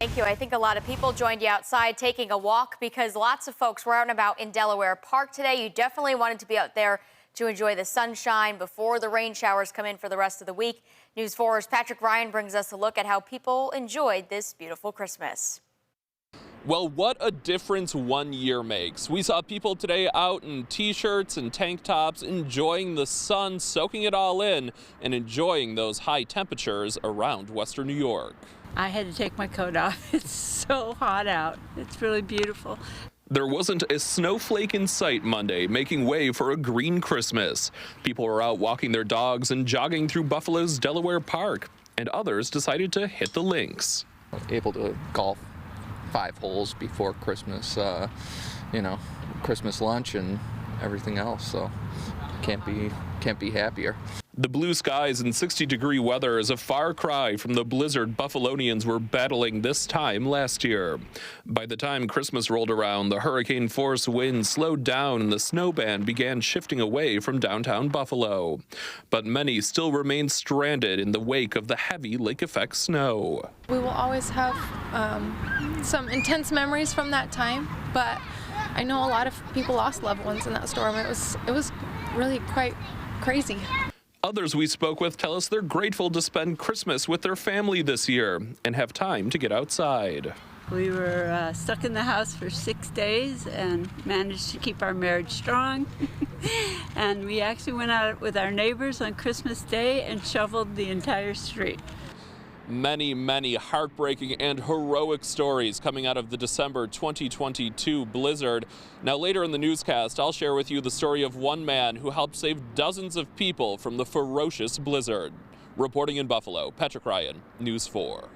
Thank you. I think a lot of people joined you outside taking a walk because lots of folks were out and about in Delaware Park today. You definitely wanted to be out there to enjoy the sunshine before the rain showers come in for the rest of the week. News 4's Patrick Ryan brings us a look at how people enjoyed this beautiful Christmas. Well, what a difference 1 year makes. We saw people today out in t-shirts and tank tops, enjoying the sun, soaking it all in, and enjoying those high temperatures around Western New York. I had to take my coat off. It's so hot out. It's really beautiful. There wasn't a snowflake in sight Monday, making way for a green Christmas. People were out walking their dogs and jogging through Buffalo's Delaware Park, and others decided to hit the links. Able to golf 5 holes before Christmas, Christmas lunch and everything else, so can't be happier. The blue skies and 60-degree weather is a far cry from the blizzard Buffalonians were battling this time last year. By the time Christmas rolled around, the hurricane-force winds slowed down and the snow band began shifting away from downtown Buffalo. But many still remain stranded in the wake of the heavy lake-effect snow. We will always have some intense memories from that time, but I know a lot of people lost loved ones in that storm. It was really quite crazy. Others we spoke with tell us they're grateful to spend Christmas with their family this year and have time to get outside. We were stuck in the house for 6 days and managed to keep our marriage strong. And we actually went out with our neighbors on Christmas Day and shoveled the entire street. Many heartbreaking and heroic stories coming out of the December 2022 blizzard. Now later in the newscast, I'll share with you the story of one man who helped save dozens of people from the ferocious blizzard. Reporting in Buffalo, Patrick Ryan, News 4.